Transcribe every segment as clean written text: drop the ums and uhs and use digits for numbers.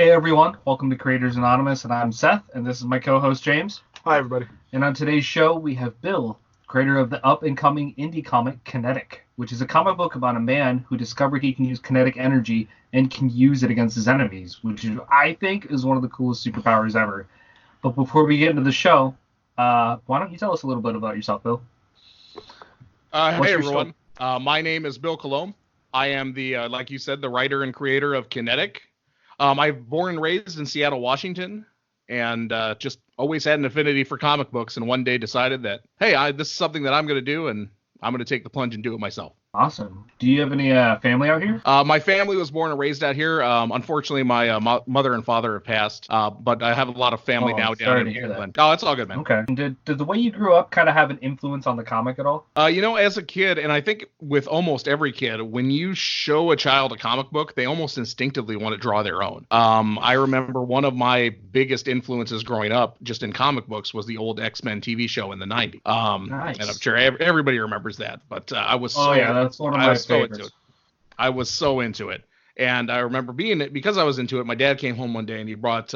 Hey everyone, welcome to Creators Anonymous, and I'm Seth, and this is my co-host James. Hi, everybody. And on today's show, we have Bill, creator of the up-and-coming indie comic Kinetic, which is a comic book about a man who discovered he can use kinetic energy and can use it against his enemies, which I think is one of the coolest superpowers ever. But before we get into the show, why don't you tell us a little bit about yourself, Bill? Hey everyone, my name is Bill Coulombe. I am the, like you said, the writer and creator of Kinetic. I'm born and raised in Seattle, Washington, and just always had an affinity for comic books, and one day decided that, hey, this is something that I'm going to do, and I'm going to take the plunge and do it myself. Awesome. Do you have any family out here? My family was born and raised out here. Unfortunately, my mother and father have passed, but I have a lot of family now down in England. Oh, it's all good, man. Okay. Did the way you grew up kind of have an influence on the comic at all? As a kid, and I think with almost every kid, when you show a child a comic book, they almost instinctively want to draw their own. I remember one of my biggest influences growing up, just in comic books, was the old X-Men TV show in the 90s. Nice. And I'm sure everybody remembers that, but I was so... Oh, yeah, that's one of my favorites. I was so into it. And I remember because I was into it, my dad came home one day and he must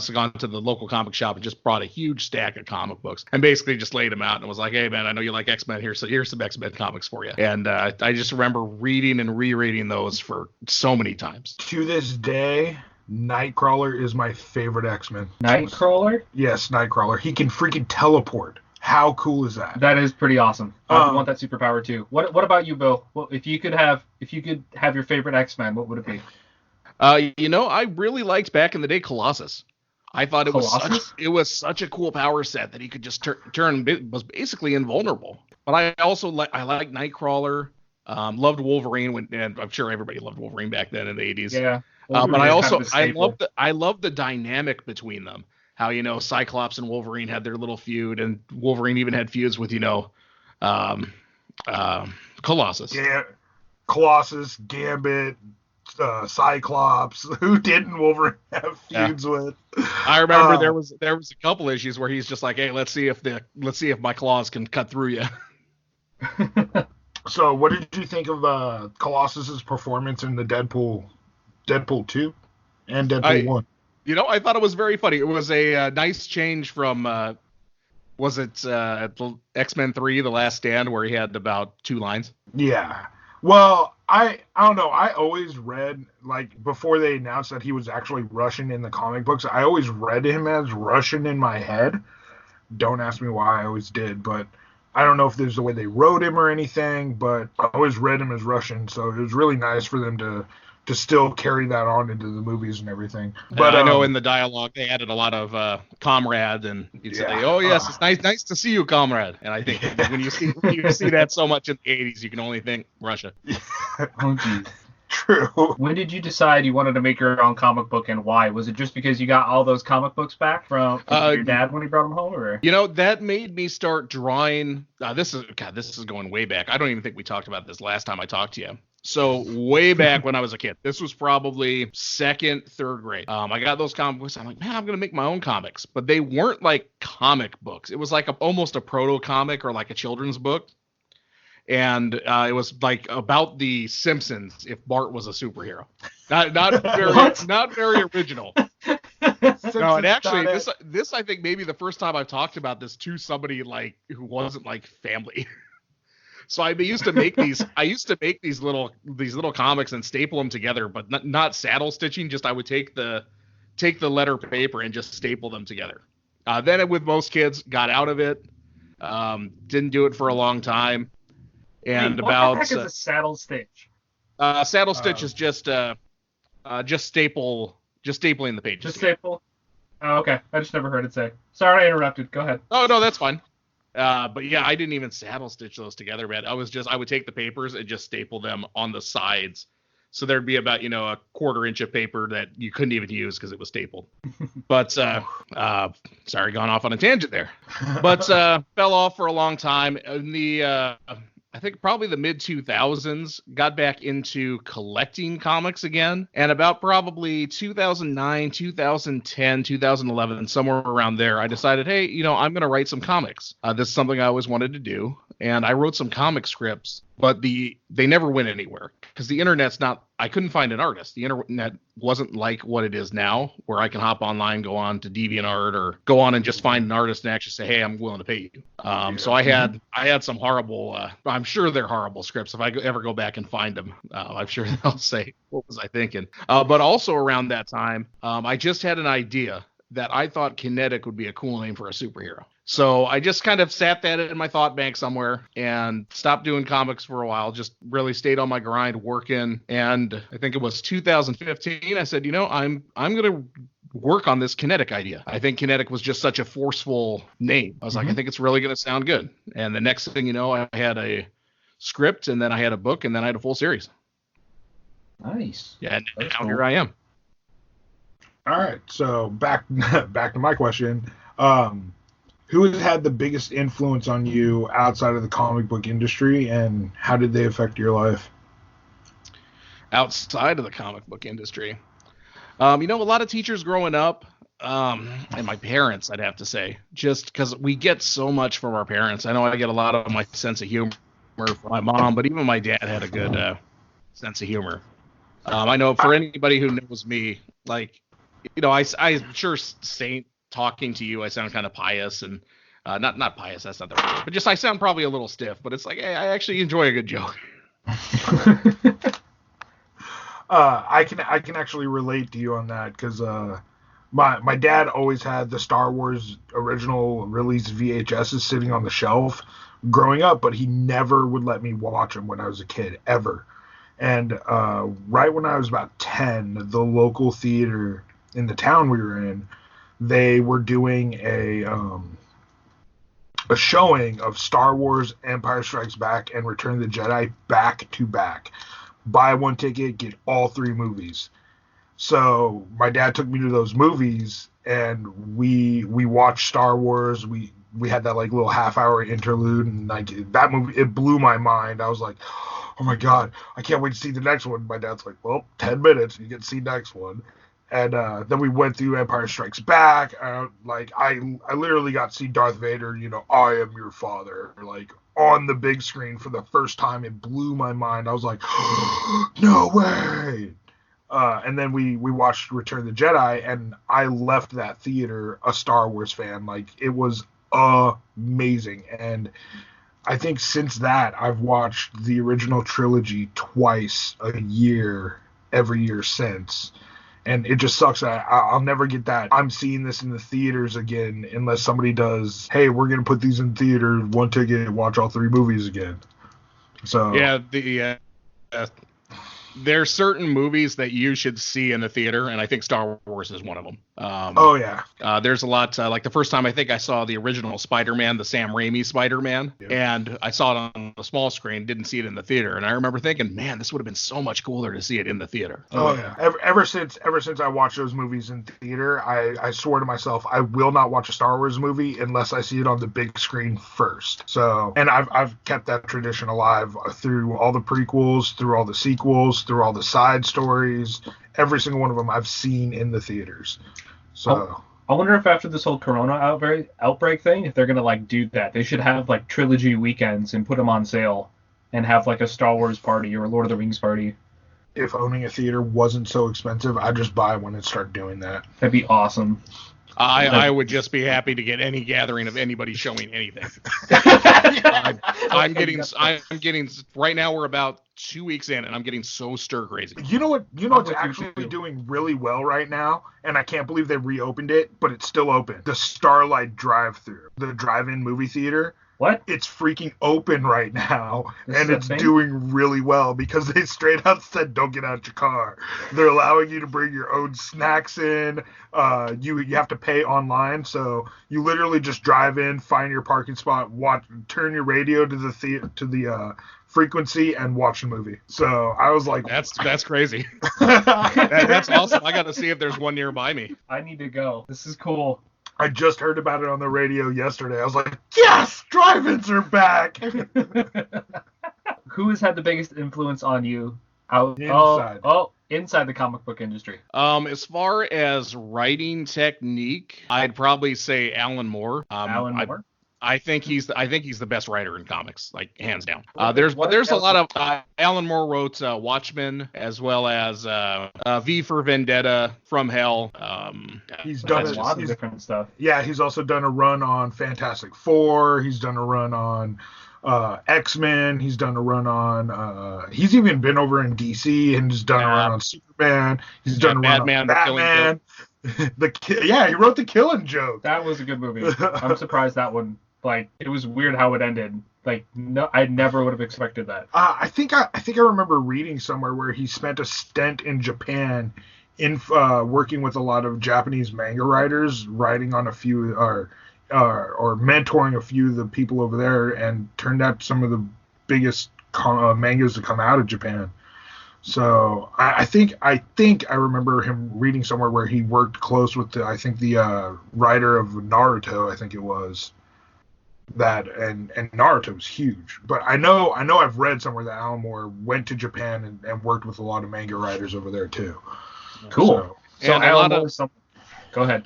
have gone to the local comic shop and just brought a huge stack of comic books and basically just laid them out and was like, hey, man, I know you like X-Men. Here's some X-Men comics for you. And I just remember reading and rereading those for so many times. To this day, Nightcrawler is my favorite X-Men. Nightcrawler? Yes, Nightcrawler. He can freaking teleport. How cool is that? That is pretty awesome. I want that superpower too. What about you, Bill? Well, if you could have your favorite X-Men, what would it be? I really liked back in the day Colossus. I thought it was such a cool power set that he could just was basically invulnerable. But I also like Nightcrawler. Loved Wolverine and I'm sure everybody loved Wolverine back then in the 80s. Yeah. But I love the dynamic between them. How, Cyclops and Wolverine had their little feud, and Wolverine even had feuds with, Colossus. Yeah, Colossus, Gambit, Cyclops. Who didn't Wolverine have feuds with? I remember there was a couple issues where he's just like, hey, let's see if my claws can cut through you. So, what did you think of Colossus's performance in the Deadpool 2 and Deadpool 1? I thought it was very funny. It was a nice change from, was it X-Men 3, The Last Stand, where he had about 2 lines? Yeah. Well, I don't know. I always read, before they announced that he was actually Russian in the comic books, I always read him as Russian in my head. Don't ask me why, I always did, but I don't know if there's the way they wrote him or anything, but I always read him as Russian, so it was really nice for them to still carry that on into the movies and everything. But I know in the dialogue they added a lot of comrade, and you'd say, "Oh yes, it's nice to see you, comrade." And I think when you see that so much in the 80s, you can only think Russia. Oh, geez. True. When did you decide you wanted to make your own comic book, and why? Was it just because you got all those comic books back from your dad when he brought them home, or? That made me start drawing. This is going way back. I don't even think we talked about this last time I talked to you. So way back when I was a kid, this was probably 2nd, 3rd grade. I got those comic books. I'm like, man, I'm going to make my own comics. But they weren't like comic books. It was like almost a comic or like a children's book. And it was like about the Simpsons if Bart was a superhero. Not very original. No, and actually, this I think maybe the first time I've talked about this to somebody who wasn't family. So I used to make these. I used to make these little comics and staple them together, but not saddle stitching. Just I would take the letter paper and just staple them together. Then with most kids, got out of it. Didn't do it for a long time. And what the heck is a saddle stitch? Saddle stitch is just stapling the pages. Just staple. Oh, okay. I just never heard it say. Sorry, I interrupted. Go ahead. Oh no, that's fine. But yeah, I didn't even saddle stitch those together, man. I would take the papers and just staple them on the sides. So there'd be about, a 1/4 inch of paper that you couldn't even use because it was stapled. But, sorry, gone off on a tangent there. But fell off for a long time. In the I think probably the mid-2000s, got back into collecting comics again. And about probably 2009, 2010, 2011, somewhere around there, I decided, hey, I'm going to write some comics. This is something I always wanted to do. and I wrote some comic scripts, but they never went anywhere because the internet's not. I couldn't find an artist. The internet wasn't like what it is now, where I can hop online, go on to DeviantArt, or go on and just find an artist and actually say, "Hey, I'm willing to pay you." So I had some horrible. I'm sure they're horrible scripts. If I ever go back and find them, I'm sure they'll say, "What was I thinking?" But also around that time, I just had an idea that I thought Kinetic would be a cool name for a superhero. So I just kind of sat that in my thought bank somewhere and stopped doing comics for a while, just really stayed on my grind working. And I think it was 2015. I said, I'm going to work on this Kinetic idea. I think Kinetic was just such a forceful name. I was like, I think it's really going to sound good. And the next thing you know, I had a script, and then I had a book, and then I had a full series. Nice. Yeah, and now here I am. All right, so back to my question. Who has had the biggest influence on you outside of the comic book industry, and how did they affect your life? Outside of the comic book industry, a lot of teachers growing up, and my parents, I'd have to say, just because we get so much from our parents. I know I get a lot of my sense of humor from my mom, but even my dad had a good sense of humor. I know for anybody who knows me, like, I'm sure talking to you, I sound kind of pious and not pious. That's not the word, but just I sound probably a little stiff. But it's like, hey, I actually enjoy a good joke. I can actually relate to you on that because my dad always had the Star Wars original release VHSs sitting on the shelf growing up, but he never would let me watch them when I was a kid ever. And right when I was about 10, the local theater in the town we were in, they were doing a showing of Star Wars, Empire Strikes Back, and Return of the Jedi back to back. Buy one ticket, get all three movies. So my dad took me to those movies, and we watched Star Wars. We had that like little half-hour interlude, and like that movie, it blew my mind. I was like, oh my god, I can't wait to see the next one. My dad's like, well, 10 minutes, you get to see next one. And then we went through Empire Strikes Back. Like I literally got to see Darth Vader, I am your father, like on the big screen for the first time. It blew my mind. I was like, no way. And then we watched Return of the Jedi, and I left that theater a Star Wars fan. Like, it was amazing. And I think since that, I've watched the original trilogy twice a year, every year since. And it just sucks that I'll never get that. I'm seeing this in the theaters again unless somebody does, hey, we're going to put these in theaters, one ticket, watch all three movies again. So yeah, there's certain movies that you should see in the theater, and I think Star Wars is one of them. There's a lot, like the first time I think I saw the original Spider-Man, the Sam Raimi Spider-Man, and I saw it on the small screen, didn't see it in the theater, and I remember thinking, man, this would have been so much cooler to see it in the theater. Ever since I watched those movies in theater, I swore to myself I will not watch a Star Wars movie unless I see it on the big screen first. So, and I've kept that tradition alive through all the prequels, through all the sequels, through all the side stories. Every single one of them I've seen in the theaters. So I wonder if after this whole Corona outbreak thing, if they're gonna like do that, they should have like trilogy weekends and put them on sale, and have like a Star Wars party or a Lord of the Rings party. If owning a theater wasn't so expensive, I'd just buy one and start doing that. That'd be awesome. I would just be happy to get any gathering of anybody showing anything. I'm getting right now we're about 2 weeks in, and I'm getting so stir crazy. You know what's actually doing really well right now, and I can't believe they reopened it, but it's still open. The Starlight Drive-Thru, the drive-in movie theater. What? It's freaking open right now, and it's doing really well because they straight up said, don't get out your car. They're allowing you to bring your own snacks in. You have to pay online, so you literally just drive in, find your parking spot, turn your radio to the frequency, and watch the movie. So I was like, that's crazy. That's awesome. I got to see if there's one nearby me. I need to go. This is cool. I just heard about it on the radio yesterday. I was like, yes, drive-ins are back. Who has had the biggest influence on you inside the comic book industry? As far as writing technique, I'd probably say Alan Moore. Alan Moore? I think he's the best writer in comics, like hands down. What There's a else- lot of Alan Moore wrote Watchmen as well as V for Vendetta, From Hell. He's done a lot of different stuff. Yeah, he's also done a run on Fantastic Four. He's done a run on X-Men. He's done a run on. He's even been over in DC and just done a run on Superman. He's done a run on Batman. He wrote The Killing Joke. That was a good movie. I'm surprised that one. Like, it was weird how it ended. Like, no, I never would have expected that. I think I remember reading somewhere where he spent a stint in Japan in working with a lot of Japanese manga writers, writing on a few or mentoring a few of the people over there, and turned out some of the biggest mangas to come out of Japan. So I think I remember him reading somewhere where he worked close with the writer of Naruto, I think it was. That and Naruto was huge, but I know I've read somewhere that Alan Moore went to Japan and worked with a lot of manga writers over there too. Cool. So Alan Moore, go ahead.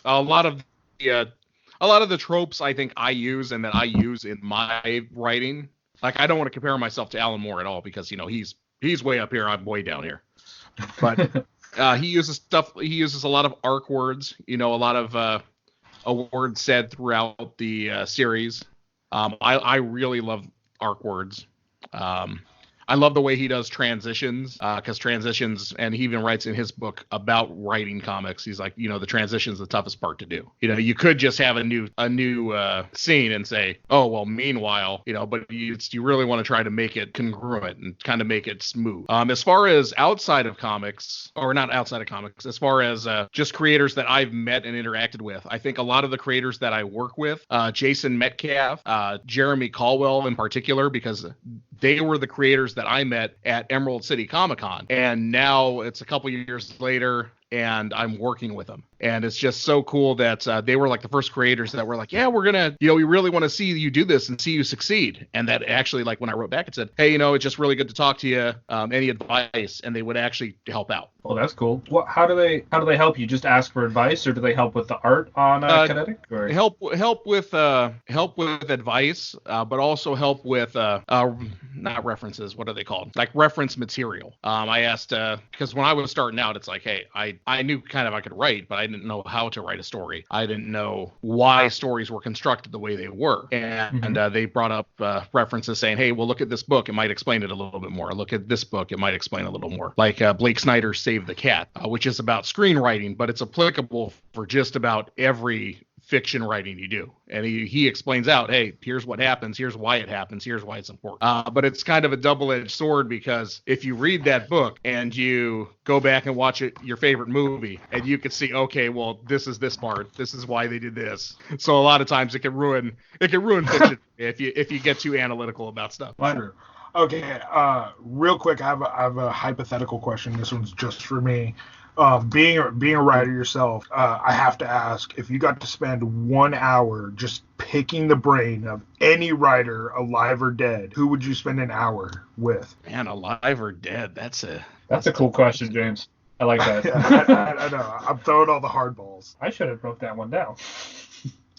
A lot of the tropes I think I use and that I use in my writing. Like, I don't want to compare myself to Alan Moore at all because he's way up here, I'm way down here. But he uses a lot of arc words, a lot of a word said throughout the series. I really love arc words. I love the way he does transitions, because transitions, and he even writes in his book about writing comics. He's like, the transition's the toughest part to do. You could just have a new scene and say, oh, well, meanwhile, but you really want to try to make it congruent and kind of make it smooth. As far as outside of comics, or not outside of comics, as far as just creators that I've met and interacted with, I think a lot of the creators that I work with, Jason Metcalf, Jeremy Caldwell in particular, because they were the creators that I met at Emerald City Comic Con, and now it's a couple years later and I'm working with them. And it's just so cool that they were like the first creators that were like, yeah, we're gonna, we really want to see you do this and see you succeed. And that actually, like, when I wrote back, it said, hey, it's just really good to talk to you. Any advice? And they would actually help out. Well, that's cool. How do they help you? Just ask for advice, or do they help with the art on Kinetic? Or? Help with advice, but also help with not references. What are they called? Like reference material. I asked because when I was starting out, it's like, hey, I knew kind of I could write, but I didn't know how to write a story. I didn't know why stories were constructed the way they were. And they brought up references saying, hey, well, look at this book. It might explain it a little bit more. Look at this book. It might explain a little more. Like Blake Snyder's Save the Cat, which is about screenwriting, but it's applicable for just about every fiction writing you do. And he explains out, hey, here's what happens, here's why it happens, here's why it's important. But it's kind of a double-edged sword, because if you read that book and you go back and watch your favorite movie, and you can see, okay, well, this is this part, this is why they did this. So a lot of times it can ruin fiction if you get too analytical about stuff. True. Okay, real quick, I have a hypothetical question. This one's just for me. Being a writer yourself, I have to ask, if you got to spend 1 hour just picking the brain of any writer, alive or dead, who would you spend an hour with? Man, alive or dead? That's a cool question, James. I like that. I know. I'm throwing all the hard balls. I should have wrote that one down.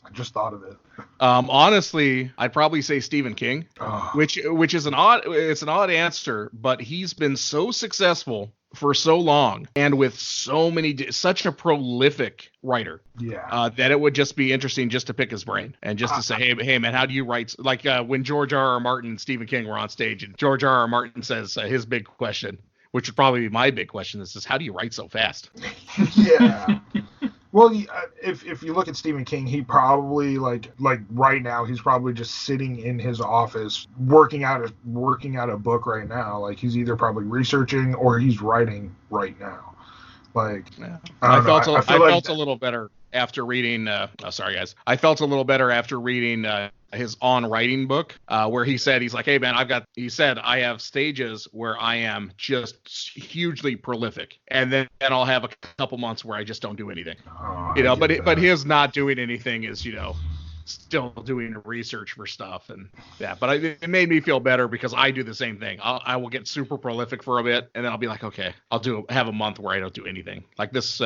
I just thought of it. Honestly, I'd probably say Stephen King, which is an odd answer, but he's been so successple for so long and with such a prolific writer, that it would just be interesting just to pick his brain and just to say, hey man, how do you write? Like when George R.R. Martin and Stephen King were on stage, and George R.R. Martin says his big question, which would probably be my big question, is how do you write so fast? Yeah. Well, if you look at Stephen King, he probably like right now he's probably just sitting in his office working out a book right now. Like, he's either probably researching or he's writing right now. Like, yeah. I felt a little better after reading. Sorry guys, I felt a little better after reading his On Writing book, where he's like, hey man, I have stages where I am just hugely prolific, and then I'll have a couple months where I just don't do anything. But his not doing anything is, still doing research for stuff and that. But it made me feel better because I do the same thing. I will get super prolific for a bit, and then I'll be like, okay, have a month where I don't do anything. Like this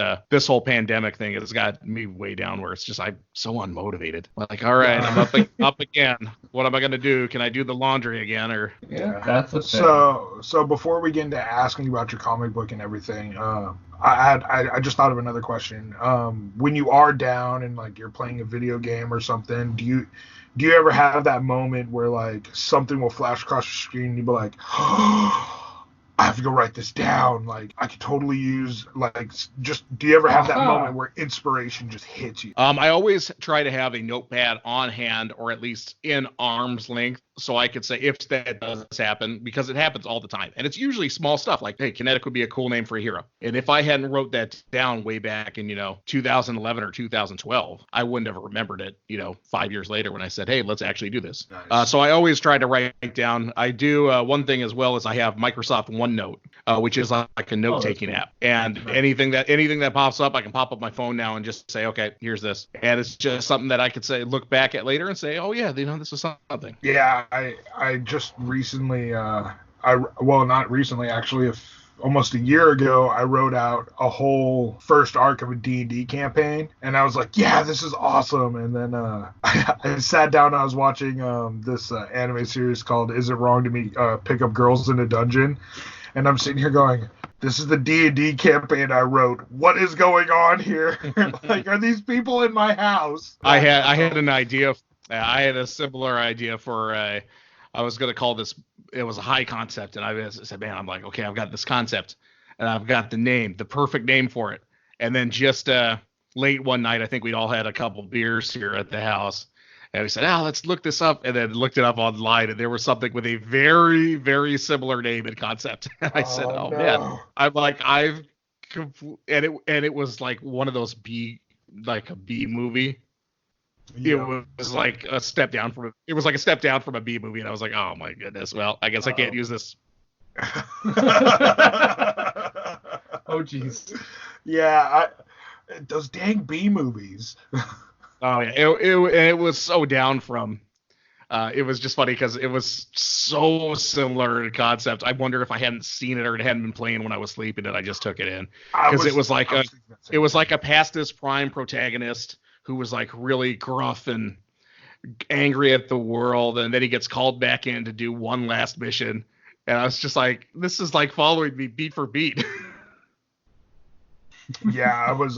whole pandemic thing has got me way down where it's just I'm so unmotivated. Like, all right, I'm up again. What am I gonna do? Can I do the laundry again? Or that's the thing. So before we get into asking you about your comic book and everything, I just thought of another question. When you are down and like you're playing a video game or something, do you ever have that moment where like something will flash across your screen and you'll be like, I have to go write this down. Like I could totally use do you ever have that moment where inspiration just hits you? I always try to have a notepad on hand or at least in arm's length so I could say if that does happen, because it happens all the time. And it's usually small stuff like, hey, Kinetic would be a cool name for a hero. And if I hadn't wrote that down way back in, 2011 or 2012, I wouldn't have remembered it, 5 years later when I said, hey, let's actually do this. Nice. So I always try to write down. I do one thing as well is I have Microsoft OneNote, which is like a note-taking app. And anything that pops up, I can pop up my phone now and just say, okay, here's this. And it's just something that I could say, look back at later and say, oh yeah, this is something. Yeah, I just recently, not recently, actually, almost a year ago, I wrote out a whole first arc of a D&D campaign, and I was like, yeah, this is awesome. And then I sat down and I was watching this anime series called Is It Wrong to Pick Up Girls in a Dungeon? And I'm sitting here going, this is the D&D campaign I wrote. What is going on here? Like, are these people in my house? I had an idea. I had a similar idea for I was going to call this, it was a high concept. And I said, man, I'm like, okay, I've got this concept and I've got the perfect name for it. And then just late one night, I think we'd all had a couple beers here at the house. And we said, let's look this up. And then looked it up online. And there was something with a very, very similar name and concept. And I said, no. Man, I'm like, and it was like one of those B movie. Yeah. It was like a step down from a B movie, and I was like, oh my goodness. Well, I guess I can't use this. Oh jeez. Yeah, those dang B movies. Oh yeah, it was so down from. It was just funny because it was so similar in concept. I wonder if I hadn't seen it or it hadn't been playing when I was sleeping, and I just took it in because it was like a past his prime protagonist who was like really gruff and angry at the world, and then he gets called back in to do one last mission, and I was just like, this is like following me beat for beat. Yeah, I was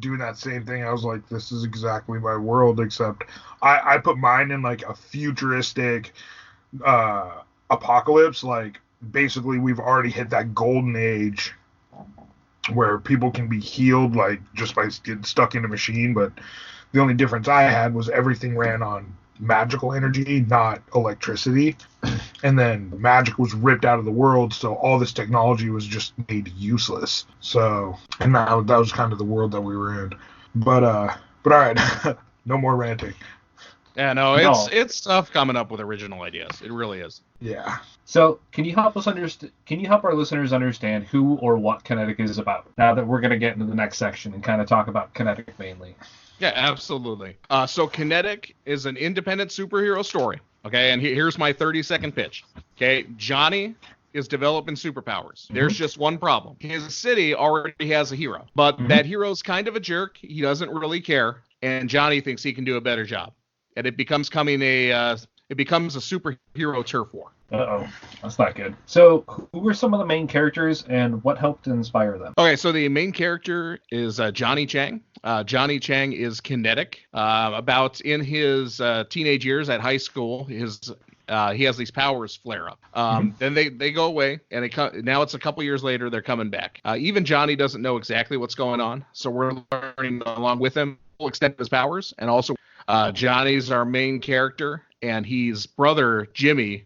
doing that same thing. I was like, this is exactly my world, except I put mine in like a futuristic apocalypse. Like basically we've already hit that golden age where people can be healed like just by getting stuck in a machine, but the only difference I had was everything ran on magical energy, not electricity. And then magic was ripped out of the world, so all this technology was just made useless. So, and that was kind of the world that we were in. But all right, no more ranting. Yeah, no, it's tough coming up with original ideas. It really is. Yeah. So, can you help our listeners understand who or what Kinetic is about? Now that we're going to get into the next section and kind of talk about Kinetic mainly. Yeah, absolutely. So Kinetic is an independent superhero story. Okay, and here's my 30-second pitch. Okay, Johnny is developing superpowers. Mm-hmm. There's just one problem. His city already has a hero, but that hero's kind of a jerk. He doesn't really care, and Johnny thinks he can do a better job. And it becomes a superhero turf war. Uh-oh, that's not good. So, who were some of the main characters, and what helped inspire them? Okay, so the main character is Johnny Chang. Johnny Chang is Kinetic. About in his teenage years at high school, he has these powers flare up. Then they go away, and now it's a couple years later, they're coming back. Even Johnny doesn't know exactly what's going on, so we're learning along with him the full extent of his powers, and also Johnny's our main character, and his brother Jimmy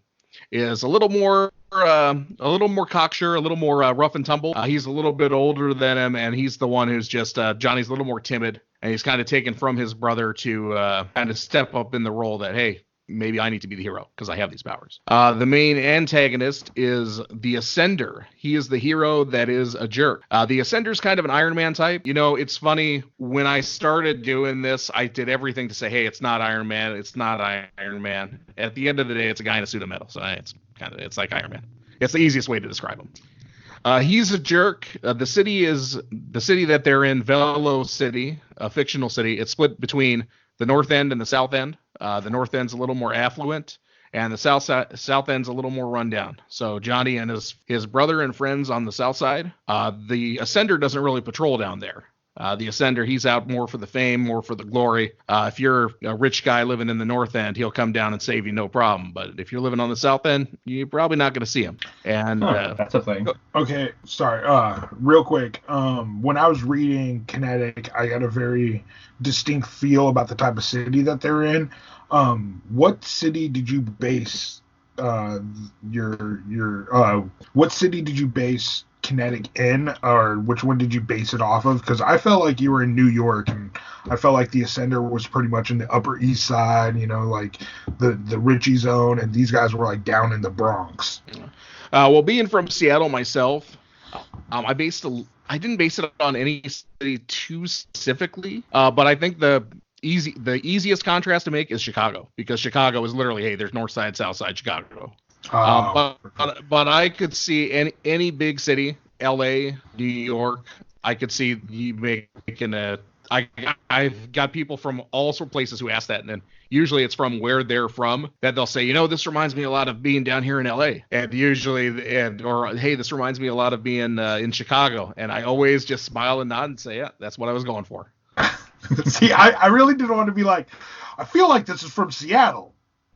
is a little more cocksure, a little more rough and tumble. He's a little bit older than him, and he's the one who's just Johnny's a little more timid, and he's kind of taken from his brother to kind of step up in the role that, hey, maybe I need to be the hero because I have these powers. The main antagonist is the Ascender. He is the hero that is a jerk. The Ascender's kind of an Iron Man type. You know, it's funny, when I started doing this, I did everything to say, hey, it's not Iron Man. It's not Iron Man. At the end of the day, it's a guy in a suit of metal. So it's like Iron Man. It's the easiest way to describe him. He's a jerk. The city that they're in, Velo City, a fictional city. It's split between the North End and the South End. The North End's a little more affluent, and the South End's a little more rundown. So Johnny and his brother and friends on the South Side. The Ascender doesn't really patrol down there. The Ascender, he's out more for the fame, more for the glory. If you're a rich guy living in the North End, he'll come down and save you, no problem. But if you're living on the South End, you're probably not going to see him. And that's a thing. Okay, sorry. Real quick. When I was reading Kinetic, I got a very distinct feel about the type of city that they're in. What city did you base what city did you base Kinetic in, or which one did you base it off of? Because I felt like you were in New York, and I felt like the Ascender was pretty much in the Upper East Side, you know, like the Richie zone, and these guys were like down in the Bronx. Well, being from Seattle myself, I didn't base it on any city too specifically, but I think the easiest contrast to make is Chicago, because Chicago is literally, hey, there's North Side, South Side, Chicago. But I could see any big city, L.A., New York. I could see you making I've got people from all sorts of places who ask that, and then usually it's from where they're from that they'll say, you know, this reminds me a lot of being down here in L.A. or hey, this reminds me a lot of being in Chicago, and I always just smile and nod and say, yeah, that's what I was going for. See, I really didn't want to be like, I feel like this is from Seattle.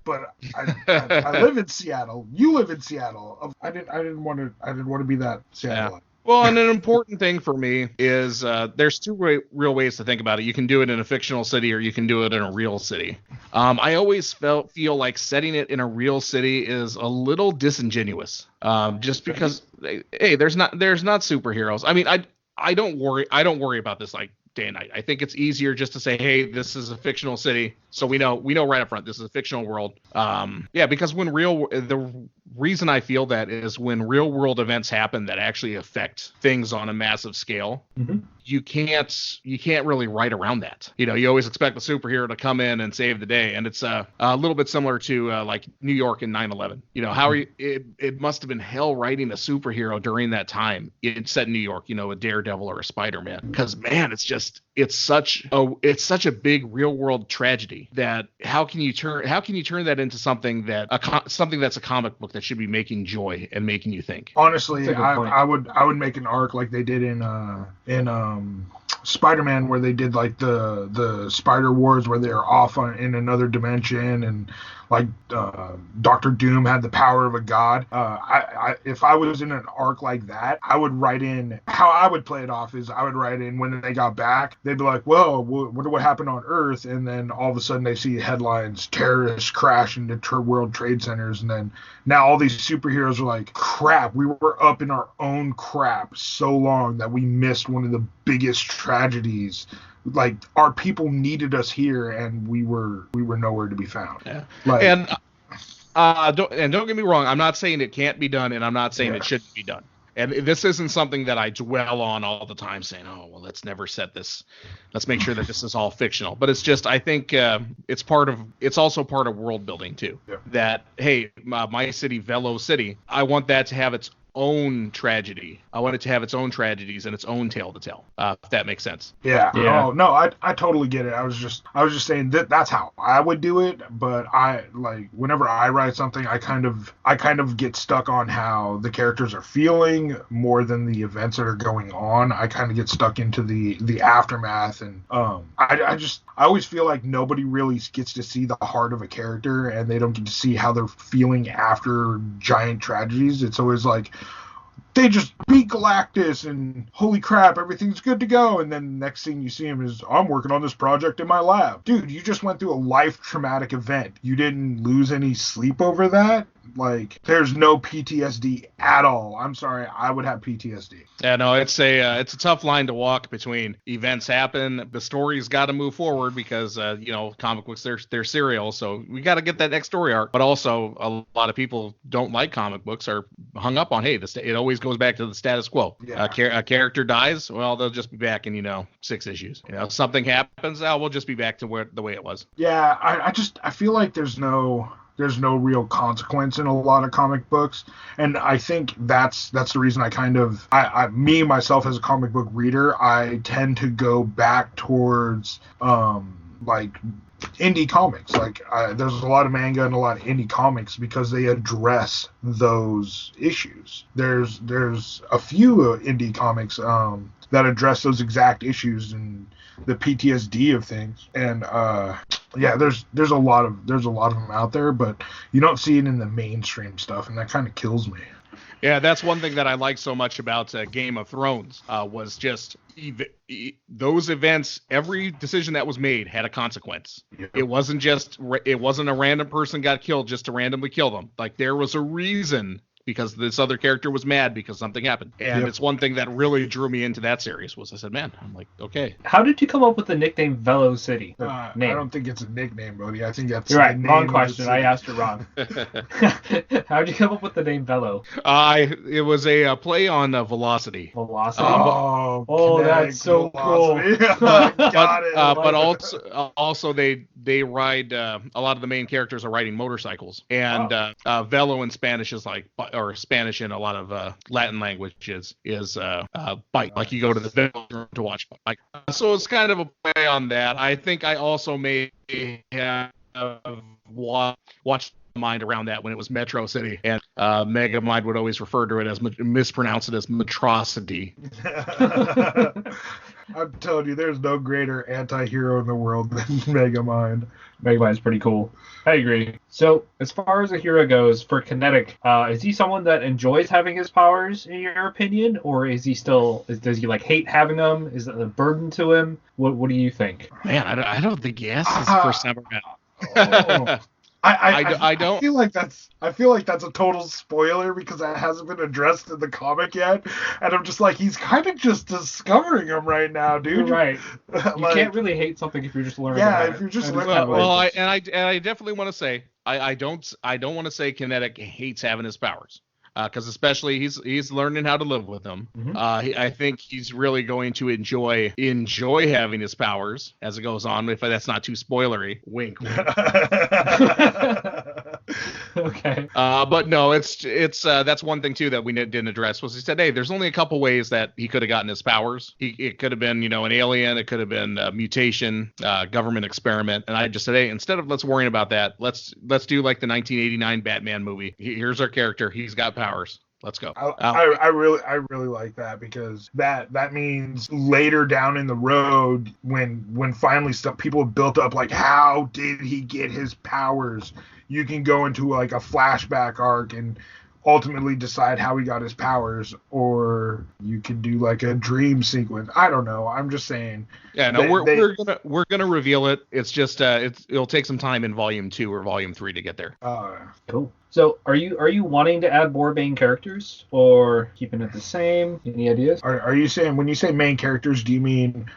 But I live in Seattle. You live in Seattle. I didn't want to be that Seattle. Yeah. Well, and an important thing for me is there's two real ways to think about it. You can do it in a fictional city, or you can do it in a real city. I always feel like setting it in a real city is a little disingenuous. Just because, hey, there's not superheroes. I mean, I don't worry about this like day and night. I think it's easier just to say, hey, this is a fictional city, so we know right up front this is a fictional world. Because the reason I feel that is when real world events happen that actually affect things on a massive scale, you can't really write around that. You know, you always expect the superhero to come in and save the day, and it's a little bit similar to like New York in 9/11. You know, how it must have been hell writing a superhero during that time. It's set in New York, you know, a Daredevil or a Spider-Man, because man, it's such a big real world tragedy that how can you turn that into something that's a comic book that should be making joy and making you think. Honestly, I would make an arc like they did in Spider-Man, where they did like the Spider Wars, where they're off in another dimension, and like Doctor Doom had the power of a god. If I was in an arc like that, I would write in, how I would play it off is I would write in when they got back, they'd be like, whoa, what happened on Earth? And then all of a sudden they see headlines, terrorists crash into World Trade Centers, and then now all these superheroes are like, crap, we were up in our own crap so long that we missed one of the biggest tragedies. Like, our people needed us here, and we were nowhere to be found. Yeah. Like, don't get me wrong, I'm not saying it can't be done, and I'm not saying it shouldn't be done. And this isn't something that I dwell on all the time, saying, oh, well, let's never set this. Let's make sure that this is all fictional. But it's just, I think it's also part of world building too. Yeah. That, hey, my city, Velo City, I want that to have its own tragedy. I want it to have its own tragedies and its own tale to tell. If that makes sense. Yeah. Oh no, I totally get it. I was just saying that's how I would do it. But I, like, whenever I write something, I kind of get stuck on how the characters are feeling more than the events that are going on. I kind of get stuck into the aftermath, and I always feel like nobody really gets to see the heart of a character, and they don't get to see how they're feeling after giant tragedies. It's always like, they just beat Galactus and holy crap, everything's good to go. And then the next thing you see him is, I'm working on this project in my lab. Dude, you just went through a life traumatic event. You didn't lose any sleep over that? Like, there's no PTSD at all. I'm sorry, I would have PTSD. Yeah, no, it's a tough line to walk between events happen, the story's got to move forward because comic books they're serial, so we got to get that next story arc. But also, a lot of people don't like comic books, are hung up on, hey, it always goes back to the status quo. Yeah. A character dies, well, they'll just be back in 6 issues. Something happens, we'll just be back to the way it was. Yeah, I feel like there's no real consequence in a lot of comic books, and I think that's the reason I kind of me myself as a comic book reader, I tend to go back towards like indie comics. Like there's a lot of manga and a lot of indie comics because they address those issues. There's a few indie comics that address those exact issues and the PTSD of things. And there's a lot of them out there, but you don't see it in the mainstream stuff, and that kind of kills me. Yeah, that's one thing that I like so much about Game of Thrones was just those events. Every decision that was made had a consequence. Yeah. It wasn't a random person got killed just to randomly kill them. Like, there was a reason, because this other character was mad because something happened. And It's one thing that really drew me into that series was I said, man, I'm like, okay. How did you come up with the nickname Velo City? I don't think it's a nickname, buddy. I think that's You're right. Wrong question. I asked it wrong. How did you come up with the name Velo? It was a play on velocity. Velocity? That's so velocity. Cool. Got it. But also they ride, a lot of the main characters are riding motorcycles. And Velo in Spanish is like, or Spanish in a lot of Latin languages is bike. Like, you go to the village to watch bike. So it's kind of a play on that. I think I also may have watched Mind around that when it was Metro City, and Megamind would always refer to it as mispronounce it as Metrocity. I'm telling you, there's no greater anti-hero in the world than Megamind. Megamind's pretty cool. I agree. So, as far as a hero goes, for Kinetic, is he someone that enjoys having his powers, in your opinion? Or is he does he hate having them? Is it a burden to him? What do you think? Man, I don't think he has his first time around. I feel like that's a total spoiler because that hasn't been addressed in the comic yet, and I'm just like, he's kind of just discovering him right now, dude. You're right. You can't really hate something if you're just learning. Yeah, if you're just learning. I definitely want to say I don't want to say Kinetic hates having his powers. Because especially he's learning how to live with them. Mm-hmm. I think he's really going to enjoy having his powers as it goes on. If that's not too spoilery, wink. Okay. But no, it's that's one thing too that we didn't address was he said, hey, there's only a couple ways that he could have gotten his powers. It could have been an alien, it could have been a mutation, government experiment, and I just said, hey, instead of let's worrying about that, let's do like the 1989 Batman movie. Here's our character. He's got powers. Let's go. I really like that because that means later down in the road when finally people have built up, like, how did he get his powers? You can go into like a flashback arc and ultimately decide how he got his powers, or you can do like a dream sequence. I don't know. I'm just saying. Yeah, no, we're gonna reveal it. It's just it'll take some time in Volume 2 or Volume 3 to get there. Cool. So are you wanting to add more main characters or keeping it the same? Any ideas? Are you saying, when you say main characters, do you mean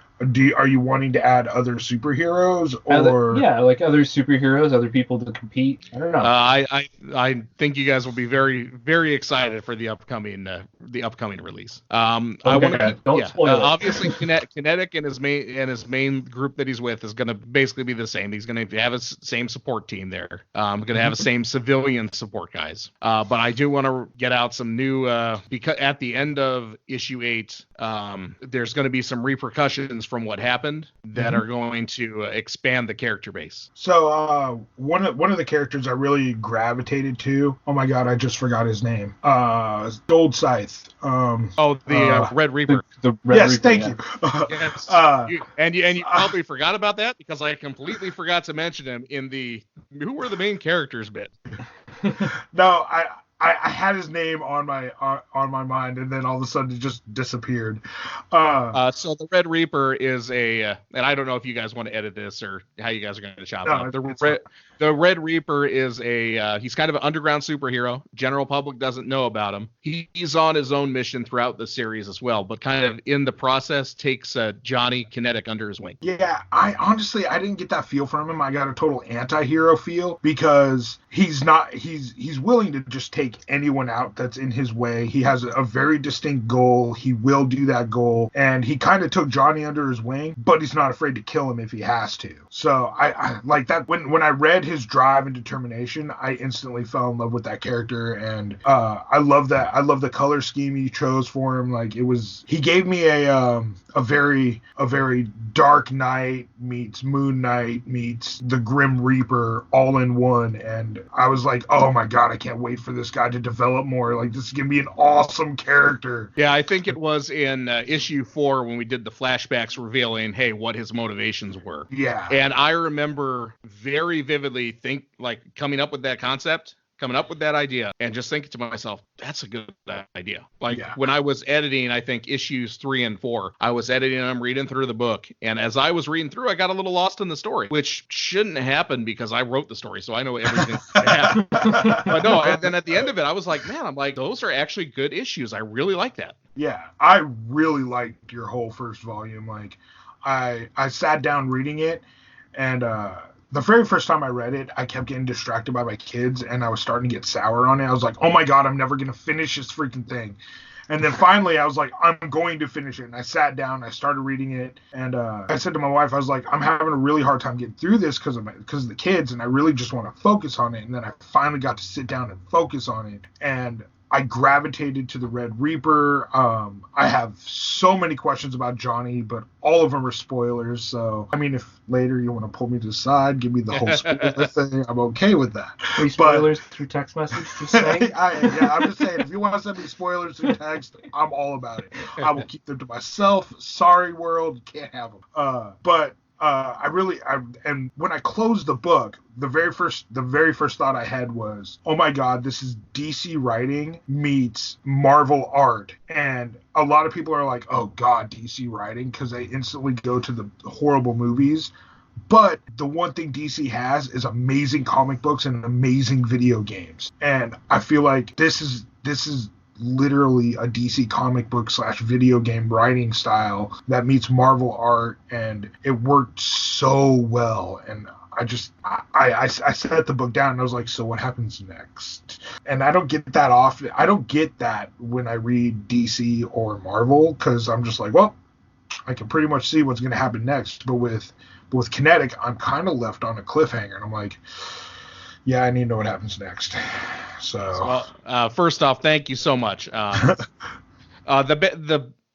are you wanting to add other superheroes or like other superheroes, other people to compete? I don't know. I think you guys will be very, very excited for the upcoming release. Don't spoil it. Obviously, Kinetic and his main group that he's with is going to basically be the same. He's going to have his same support team there. Going to have the same civilian support guys. But I do want to get out some new because at the end of issue 8, there's going to be some repercussions from what happened that are going to expand the character base. So one of the characters I really gravitated to, oh my god, I just forgot his name. Gold Scythe. Red Reaper. The Red Reaper, thank you. Yes. You probably forgot about that because I completely forgot to mention him in the who were the main characters bit. No, I had his name on my mind, and then all of a sudden it just disappeared. So the Red Reaper is and I don't know if you guys want to edit this or how you guys are going to chop it up. The Red Reaper is he's kind of an underground superhero. General public doesn't know about him. He's on his own mission throughout the series as well, but kind of in the process takes Johnny Kinetic under his wing. Yeah, I honestly didn't get that feel from him. I got a total anti-hero feel because he's willing to just take anyone out that's in his way. He has a very distinct goal. He will do that goal, and he kind of took Johnny under his wing, but he's not afraid to kill him if he has to. So I like that. When I read his drive and determination, I instantly fell in love with that character, and I love that. I love the color scheme he chose for him. Like he gave me a very Dark Knight meets Moon Knight meets the Grim Reaper all in one, and I was like, oh my god, I can't wait for this guy to develop more. Like, this is gonna be an awesome character. Yeah, I think it was in issue 4 when we did the flashbacks revealing, hey, what his motivations were. Yeah. And I remember very vividly coming up with that concept, coming up with that idea, and just thinking to myself, that's a good idea. When I was editing, I think issues 3 and 4, I was editing, I'm reading through the book, and as I was reading through, I got a little lost in the story, which shouldn't happen because I wrote the story, so I know everything that happened. But no, and then at the end of it, I was like, man, those are actually good issues. I really like that. Yeah, I really liked your whole first volume. Like, I sat down reading it, and the very first time I read it, I kept getting distracted by my kids, and I was starting to get sour on it. I was like, oh my god, I'm never going to finish this freaking thing. And then finally, I was like, I'm going to finish it. And I sat down, I started reading it, and I said to my wife, I was like, I'm having a really hard time getting through this because of the kids, and I really just want to focus on it. And then I finally got to sit down and focus on it, and I gravitated to the Red Reaper. I have so many questions about Johnny, but all of them are spoilers. So, I mean, if later you want to pull me to the side, give me the whole spoiler thing, I'm okay with that. Free spoilers through text message, just saying. I'm just saying, if you want to send me spoilers through text, I'm all about it. I will keep them to myself. Sorry, world, can't have them. And when I closed the book, the very first thought I had was, oh my god, this is DC writing meets Marvel art. And a lot of people are like, oh god, DC writing, because they instantly go to the horrible movies. But the one thing DC has is amazing comic books and amazing video games. And I feel like this is literally a DC comic book / video game writing style that meets Marvel art, and it worked so well. And I set the book down and I was like, so what happens next? And I don't get that often. I don't get that when I read DC or Marvel, because I'm just like, well, I can pretty much see what's going to happen next. But with Kinetic, I'm kind of left on a cliffhanger, and I'm like, yeah, I need to know what happens next. So, well, first off, thank you so much.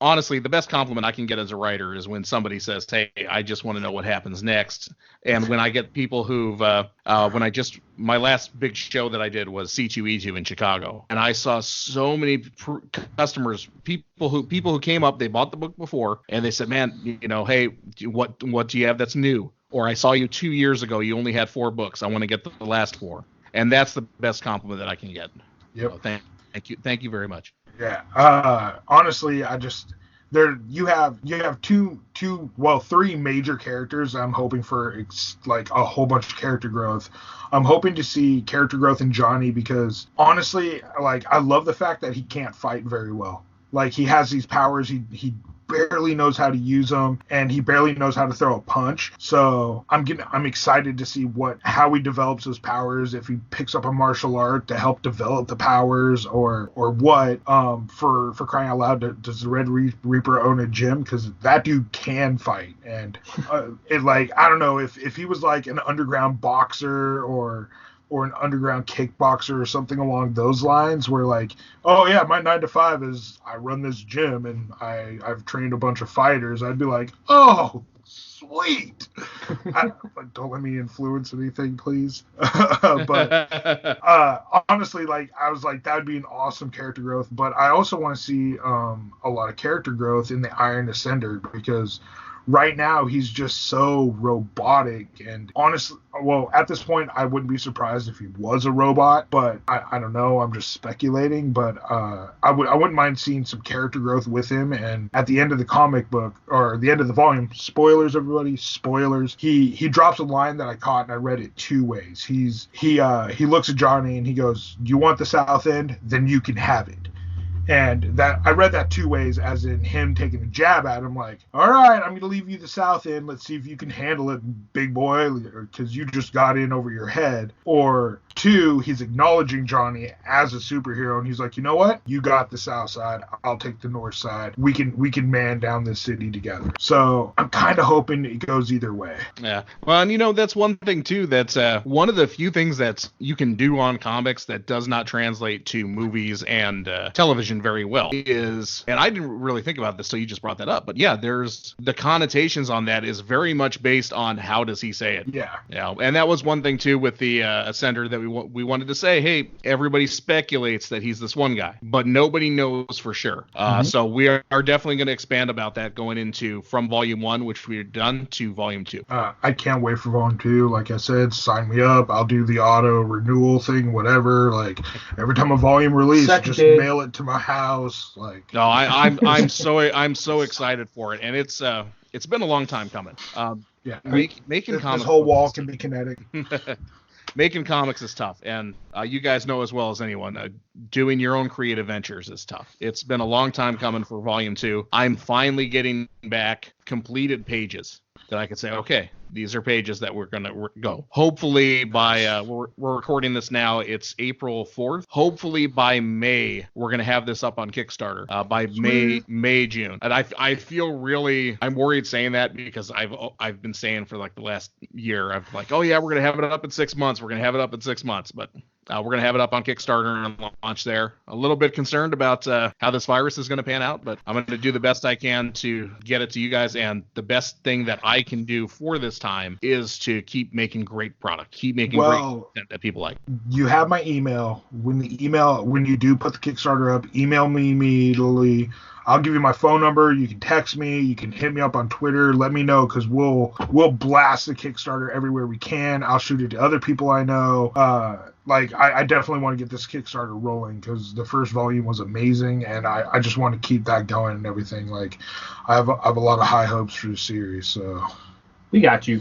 Honestly, the best compliment I can get as a writer is when somebody says, hey, I just want to know what happens next. And when I get people who've, my last big show that I did was C2E2 in Chicago. And I saw so many customers, people who came up, they bought the book before, and they said, man, hey, what do you have that's new? Or I saw you 2 years ago, you only had 4 books. I want to get the last 4. And that's the best compliment that I can get. Yep. So thank you very much. Yeah. Honestly, you have 3 major characters. I'm hoping for like a whole bunch of character growth. I'm hoping to see character growth in Johnny, because honestly, like, I love the fact that he can't fight very well. Like, he has these powers, he barely knows how to use them, and he barely knows how to throw a punch. So I'm excited to see how he develops those powers, if he picks up a martial art to help develop the powers, or what. For crying out loud, does the Red Reaper own a gym? Because that dude can fight, and I don't know if he was like an underground boxer or an underground kickboxer or something along those lines, where like, oh yeah, my 9 to 5 is I run this gym and I've trained a bunch of fighters, I'd be like, oh sweet. Don't let me influence anything, please. But honestly, like I was like, that would be an awesome character growth. But I also want to see a lot of character growth in the Iron Ascender, because right now he's just so robotic. And honestly, well, at this point, I wouldn't be surprised if he was a robot, but I don't know. I'm just speculating. But I wouldn't mind seeing some character growth with him. And at the end of the comic book, or the end of the volume, spoilers, everybody, spoilers. He drops a line that I caught, and I read it two ways. He looks at Johnny and he goes, "You want the South End? Then you can have it." And that I read that two ways, as in him taking a jab at him, like, all right, I'm going to leave you the South End. Let's see if you can handle it, big boy, because you just got in over your head. Or two, he's acknowledging Johnny as a superhero, and he's like, you know what? You got the South Side. I'll take the North Side. We can man down this city together. So I'm kind of hoping it goes either way. Yeah. Well, and that's one thing too. That's one of the few things that you can do on comics that does not translate to movies and television very well is, and I didn't really think about this till you just brought that up, but yeah, there's the connotations on that is very much based on how does he say it. Yeah. And that was one thing too with the Ascender that we wanted to say, hey, everybody speculates that he's this one guy, but nobody knows for sure. So we are definitely going to expand about that going into from volume 1, which we're done, to volume 2. I can't wait for volume 2. Like I said, sign me up. I'll do the auto renewal thing, whatever. Like every time a volume release, just mail it to my house. Like no, I'm so excited for it, and it's been a long time coming. Yeah, making comics. This whole wall can be kinetic. Making comics is tough, and you guys know as well as anyone, doing your own creative ventures is tough. It's been a long time coming for volume 2. I'm finally getting back completed pages that I could say, okay, these are pages that we're going to go. Hopefully by, we're recording this now, it's April 4th. Hopefully by May, we're going to have this up on Kickstarter, by May, June. And I feel really, I'm worried saying that because I've been saying for like the last year, I'm like, oh yeah, we're going to have it up in 6 months. We're going to have it up in 6 months, but we're going to have it up on Kickstarter and launch there. A little bit concerned about how this virus is going to pan out, but I'm going to do the best I can to get it to you guys. And the best thing that I can do for this time is to keep making great product, keep making great content that people like. You have my email. When you do put the Kickstarter up, email me immediately. I'll give you my phone number. You can text me. You can hit me up on Twitter. Let me know, because we'll blast the Kickstarter everywhere we can. I'll shoot it to other people I know. I definitely want to get this Kickstarter rolling, because the first volume was amazing, and I just want to keep that going and everything. Like, I have a lot of high hopes for the series. So we got you.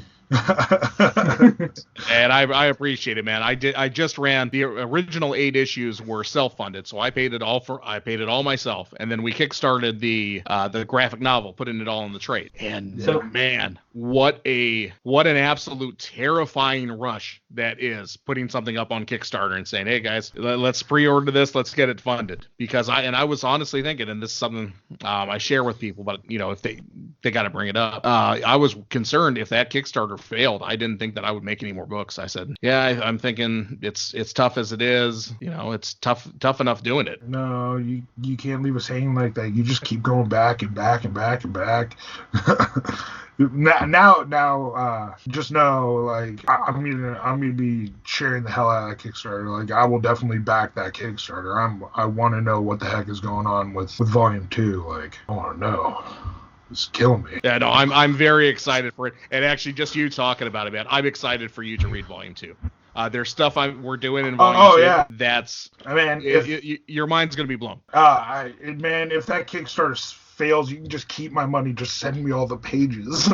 And I appreciate it, man. I just ran the original 8 issues were self-funded, so I paid it all myself, and then we kickstarted the graphic novel, putting it all in the trade. And so, man, what an absolute terrifying rush that is, putting something up on Kickstarter and saying, hey guys, let's pre-order this, let's get it funded. Because I was honestly thinking, and this is something I share with people, but if they got to bring it up, I was concerned if that Kickstarter failed. I didn't think that I would make any more books. I said, yeah, I'm thinking it's tough as it is. It's tough enough doing it. No, you can't leave us hanging like that. You just keep going back and back and back and back. Now, just know, like, I'm gonna be sharing the hell out of that Kickstarter. Like, I will definitely back that Kickstarter. I want to know what the heck is going on with Volume 2. Like, I want to know. It's killing me. Yeah, no, I'm very excited for it. And actually, just you talking about it, man, I'm excited for you to read Volume 2. There's stuff we're doing in Volume 2. Yeah. That's, your mind's gonna be blown. Man, if that Kickstarter fails, you can just keep my money. Just send me all the pages.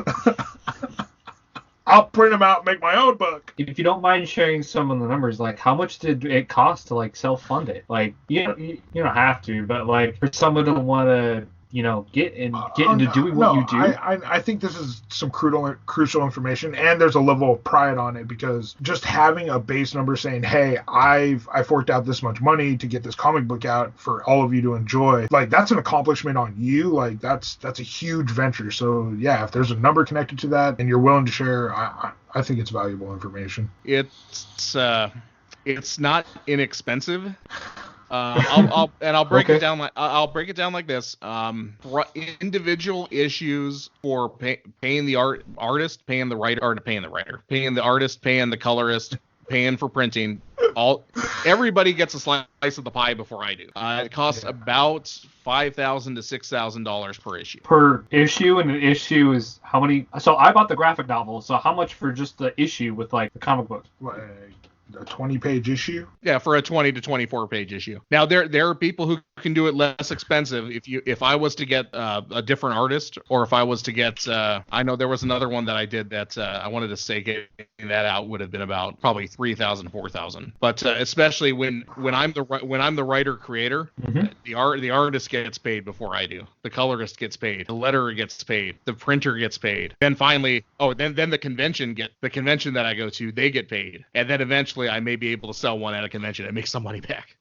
I'll print them out and make my own book. If you don't mind sharing some of the numbers, like how much did it cost to like self-fund it? Like you don't have to, but like for someone to want to get into doing what you do. I think this is some crucial information, and there's a level of pride on it, because just having a base number saying, hey, I forked out this much money to get this comic book out for all of you to enjoy, like, that's an accomplishment on you. Like, that's a huge venture. So yeah, if there's a number connected to that and you're willing to share, I think it's valuable information. It's not inexpensive. I'll break Okay. it down like I'll break it down like this. Individual issues for paying the artist, paying the writer, paying the artist, paying the colorist, paying for printing. Everybody gets a slice of the pie before I do. It costs about $5,000 to $6,000 per issue. Per issue, and an issue is how many? So I bought the graphic novel. So how much for just the issue with like the comic book? Like a 20-page issue? Yeah, for a 20 to 24 page issue. Now there are people who can do it less expensive. If I was to get a different artist, or if I was to get I know there was another one that I did that I wanted to say getting that out would have been about probably $3,000, $4,000. But especially when I'm the writer creator, the artist gets paid before I do. The colorist gets paid. The letterer gets paid. The printer gets paid. Then finally, then the convention that I go to, they get paid, and then eventually I may be able to sell one at a convention and make some money back.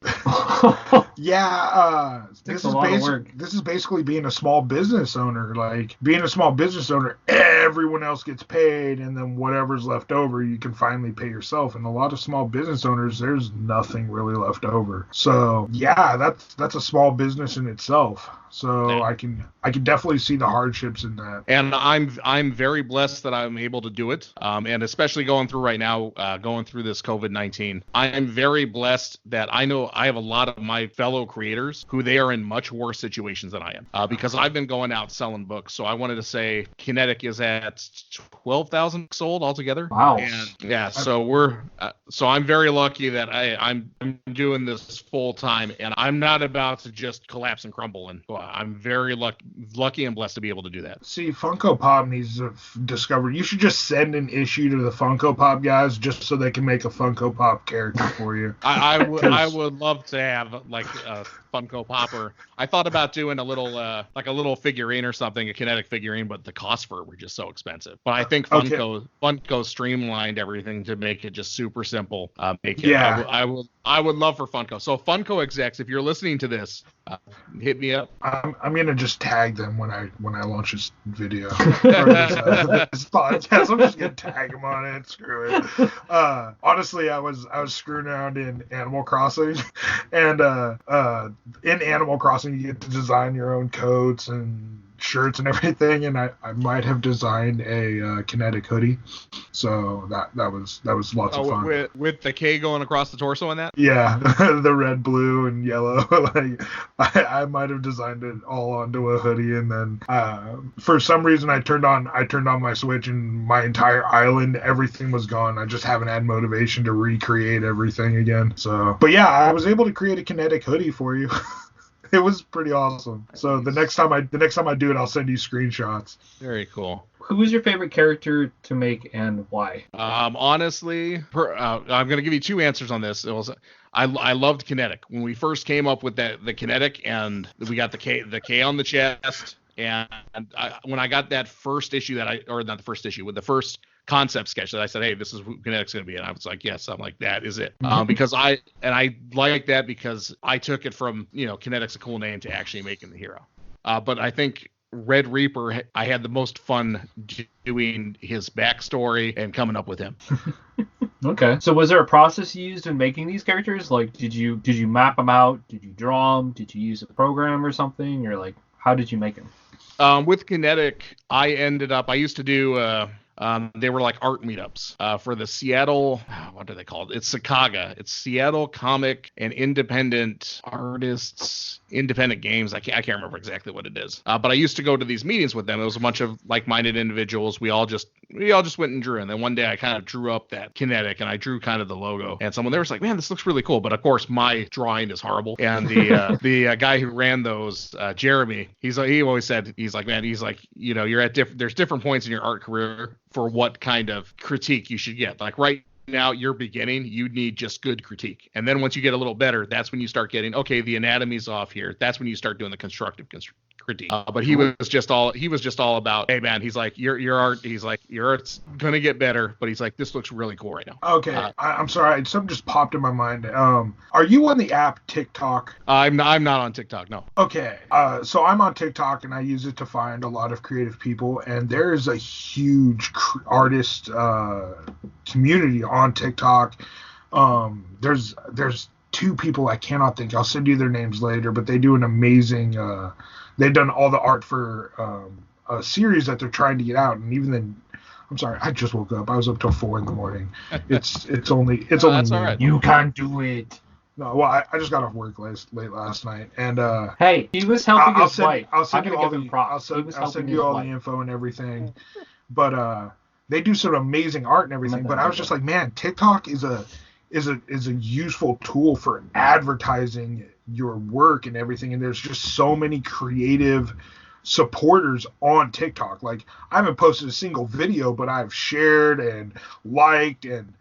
Yeah, Takes a lot of work. this is basically being a small business owner. Like, being a small business owner, everyone else gets paid, and then whatever's left over, you can finally pay yourself. And a lot of small business owners, there's nothing really left over. So yeah, that's a small business in itself. So yeah. I can definitely see the hardships in that. And I'm very blessed that I'm able to do it. And especially going through right now, going through this COVID-19, I am very blessed that I know I have a lot of my fellow creators who they are in much worse situations than I am. Because I've been going out selling books. So I wanted to say Kinetic is at 12,000 sold altogether. Wow. And yeah, so so I'm very lucky that I'm doing this full time, and I'm not about to just collapse and crumble. And I'm very lucky and blessed to be able to do that. See, Funko Pop needs to discover. You should just send an issue to the Funko Pop guys just so they can make a Funko Pop character for you. I would love to have like a Funko Popper. I thought about doing a little figurine or something, a Kinetic figurine, but the costs for it were just so expensive. But I think Funko streamlined everything to make it just super simple. I would love for Funko. So Funko execs, if you're listening to this, hit me up. I'm gonna just tag them when I launch this video or this podcast. I'm just gonna tag them on it. Screw it. Honestly, I was screwing around in Animal Crossing, and in Animal Crossing you get to design your own coats and shirts and everything, and I might have designed a Kinetic hoodie, so that was lots of fun. With the K going across the torso and that? Yeah, the red, blue, and yellow. Like I might have designed it all onto a hoodie, and then for some reason I turned on my Switch, and my entire island, everything was gone. I just haven't had motivation to recreate everything again. So, but yeah, I was able to create a Kinetic hoodie for you. It was pretty awesome. So the next time I do it, I'll send you screenshots. Very cool. Who was your favorite character to make and why? Honestly, I'm gonna give you two answers on this. I loved Kinetic when we first came up with the Kinetic, and we got the K on the chest. And when I got that first issue with the first concept sketch that I said, hey, this is who Kinetic's going to be. And I was like, yes, I'm like, that is it. Because I like that because I took it from, Kinetic's a cool name to actually making the hero. But I think Red Reaper, I had the most fun doing his backstory and coming up with him. Okay. So was there a process you used in making these characters? Like, did you map them out? Did you draw them? Did you use a program or something? Or like, how did you make them? With Kinetic, I used to do, they were like art meetups for the Seattle, what do they call it? It's Chicago. It's Seattle Comic and Independent Artists, Independent Games. I can't remember exactly what it is. But I used to go to these meetings with them. It was a bunch of like-minded individuals. We all just went and drew. And then one day I kind of drew up that Kinetic, and I drew kind of the logo. And someone there was like, man, this looks really cool. But of course, my drawing is horrible. And the guy who ran those, Jeremy, he always said, he's like, you're at there's different points in your art career for what kind of critique you should get. Like right now, you're beginning, you need just good critique. And then once you get a little better, that's when you start getting, okay, the anatomy's off here. That's when you start doing the constructive critique. But he was just all about, hey man, he's like, your art, he's like, your art's gonna get better, but he's like, this looks really cool right now. Okay, I'm sorry, something just popped in my mind. Are you on the app TikTok? I'm not on TikTok, no. Okay, so I'm on TikTok, and I use it to find a lot of creative people, and there's a huge artist community on TikTok. There's two people I cannot think. I'll send you their names later, but they do an amazing. They've done all the art for a series that they're trying to get out, and even then. I'm sorry, I just woke up. I was up till 4 a.m. It's only that's noon. all right. You can't do it. No, well, I just got off work late last night, and Hey, he was helping I'll his wife. I'll send I'm you gonna all give him the props. I'll send you all the info and everything. But they do some amazing art and everything. But I was just like, man, TikTok is a useful tool for advertising your work and everything. And there's just so many creative supporters on TikTok. Like, I haven't posted a single video, but I've shared and liked and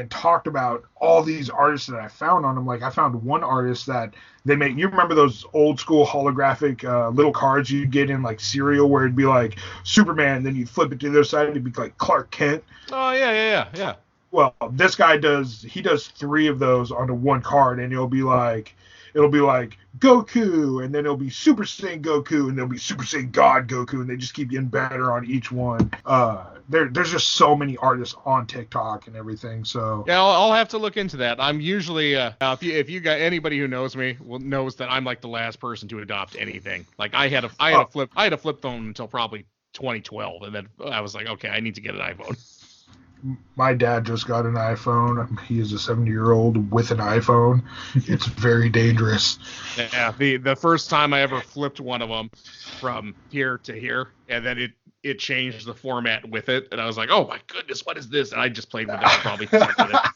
talked about all these artists that I found on them. Like, I found one artist that they make. You remember those old school holographic little cards you get in like cereal, where it'd be like Superman, then you'd flip it to the other side, it'd be like Clark Kent. Oh yeah. Well, this guy does 3 of those onto one card, and it'll be like Goku, and then it'll be Super Saiyan Goku, and there'll be Super Saiyan God Goku, and they just keep getting better on each one. There's just so many artists on TikTok and everything. So yeah, I'll have to look into that. I'm usually if you got anybody who knows me knows that I'm like the last person to adopt anything. Like I had a flip phone until probably 2012, and then I was like, okay, I need to get an iPhone. My dad just got an iPhone. He is a 70-year-old with an iPhone. It's very dangerous. Yeah, the first time I ever flipped one of them from here to here, and then it changed the format with it, and I was like, oh my goodness, what is this? And I just played with it for probably 10 minutes.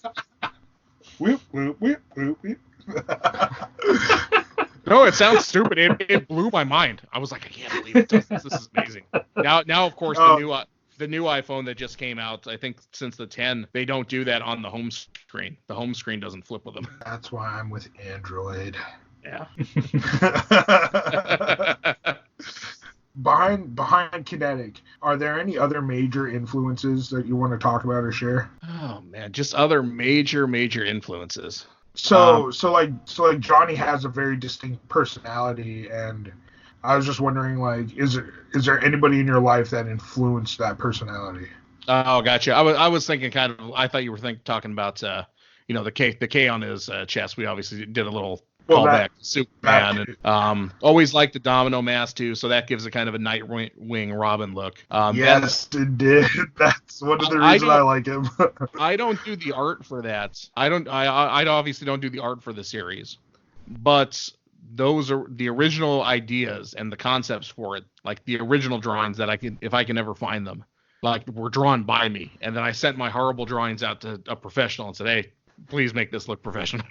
Whoop, whoop, whoop, whoop, whoop. No, it sounds stupid. It blew my mind. I was like, I can't believe it does this. This is amazing. Now of course, the new iPhone that just came out, I think since the 10, they don't do that on the home screen. The home screen doesn't flip with them. That's why I'm with Android. Yeah. Behind Kinetic, are there any other major influences that you want to talk about or share? Oh man, just other major influences. So Johnny has a very distinct personality, and I was just wondering, like, is there anybody in your life that influenced that personality? Oh, gotcha. I was thinking kind of. I thought you were talking about the K on his chest. We obviously did a little callback to Superman. And, always liked the domino mask too, so that gives it kind of a Nightwing Robin look. Yes, it did. That's one of the reasons I like him. I don't do the art for that. I obviously don't do the art for the series, but those are the original ideas and the concepts for it, like the original drawings that if I can ever find them, like were drawn by me, and then I sent my horrible drawings out to a professional and said, hey, please make this look professional.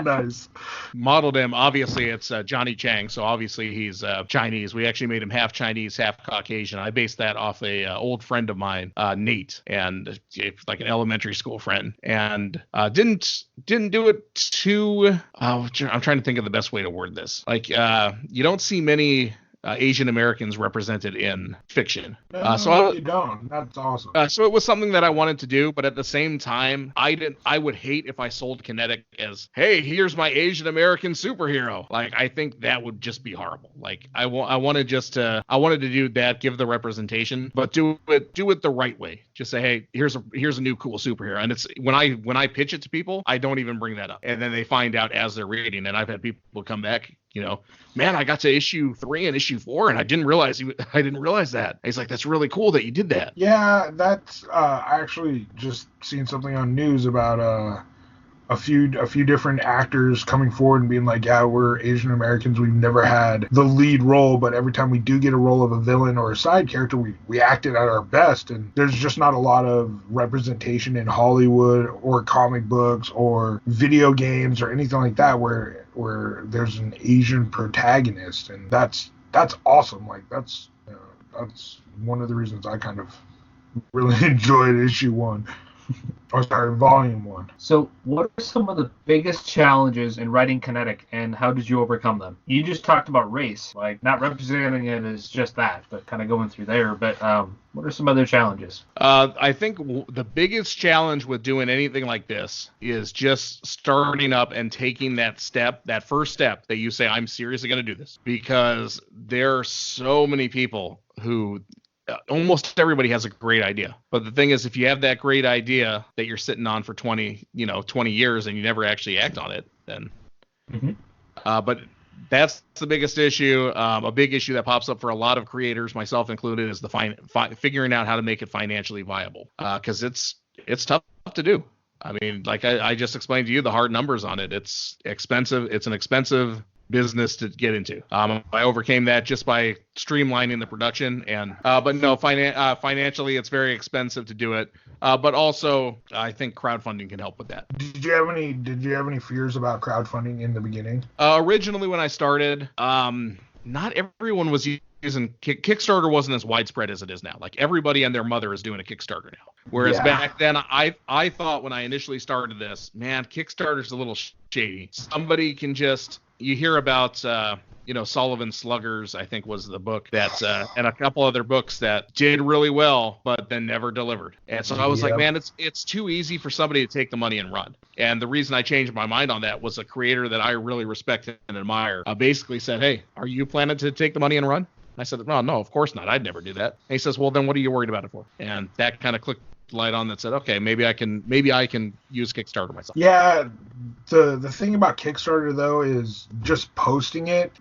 Nice. Modeled him, obviously it's Johnny Chang, so obviously he's Chinese. We actually made him half Chinese, half Caucasian. I based that off a old friend of mine, Nate, and like an elementary school friend, and didn't do it too. I'm trying to think of the best way to word this. Like you don't see many Asian Americans represented in fiction. You don't. That's awesome. So it was something that I wanted to do, but at the same time, I would hate if I sold Kinetic as, hey, here's my Asian American superhero. Like, I think that would just be horrible. Like, I wanted to do that, give the representation, but do it the right way. Just say, hey, here's a new cool superhero. And it's when I pitch it to people, I don't even bring that up, and then they find out as they're reading. And I've had people come back, man, I got to issue 3 and issue 4, and I didn't realize that. And he's like, that's really cool that you did that. Yeah, that's I actually just seen something on news about a few different actors coming forward and being like, yeah, we're Asian Americans, we've never had the lead role, but every time we do get a role of a villain or a side character, we acted at our best. And there's just not a lot of representation in Hollywood or comic books or video games or anything like that where there's an Asian protagonist, and that's awesome. Like that's one of the reasons I kind of really enjoyed issue 1. Volume 1. So, what are some of the biggest challenges in writing Kinetic, and how did you overcome them? You just talked about race, like not representing it as just that, but kind of going through there. But what are some other challenges? I think the biggest challenge with doing anything like this is just starting up and taking that first step that you say, I'm seriously going to do this, because there are so many people who almost everybody has a great idea. But the thing is, if you have that great idea that you're sitting on for 20 years and you never actually act on it, then. But that's the biggest issue. A big issue that pops up for a lot of creators, myself included, is the figuring out how to make it financially viable. Because it's tough to do. I mean, like I just explained to you the hard numbers on it. It's expensive. It's an expensive business to get into. I overcame that just by streamlining the production, and but no, financially it's very expensive to do it. But also I think crowdfunding can help with that. Did you have any fears about crowdfunding in the beginning? Originally when I started, not everyone was using Kickstarter. Wasn't as widespread as it is now. Like everybody and their mother is doing a Kickstarter now. Whereas back then, I thought when I initially started this, man, Kickstarter's a little shady. Somebody can just, you hear about, Sullivan Sluggers, I think was the book that, and a couple other books that did really well, but then never delivered. And so I was like, man, it's too easy for somebody to take the money and run. And the reason I changed my mind on that was a creator that I really respect and admire basically said, hey, are you planning to take the money and run? I said, no, of course not. I'd never do that. And he says, well, then what are you worried about it for? And that kind of clicked light on that said, okay, maybe I can use Kickstarter myself. Yeah, the thing about Kickstarter though is just posting it,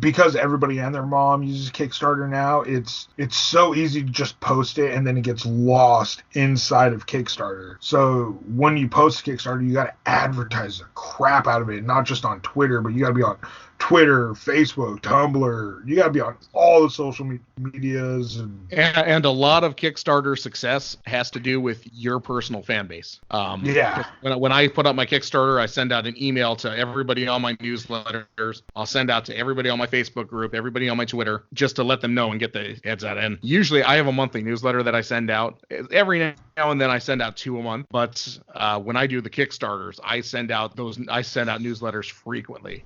because everybody and their mom uses Kickstarter now. It's so easy to just post it and then it gets lost inside of Kickstarter. So when you post Kickstarter, you got to advertise the crap out of it, not just on Twitter, but you got to be on Twitter, Facebook, Tumblr. You got to be on all the social medias. And a lot of Kickstarter success has to do with your personal fan base. When I put up my Kickstarter, I send out an email to everybody on my newsletters. I'll send out to everybody on my Facebook group, everybody on my Twitter, just to let them know and get the heads out. And usually I have a monthly newsletter that I send out. Every now and then I send out 2 a month. But when I do the Kickstarters, I send out newsletters frequently.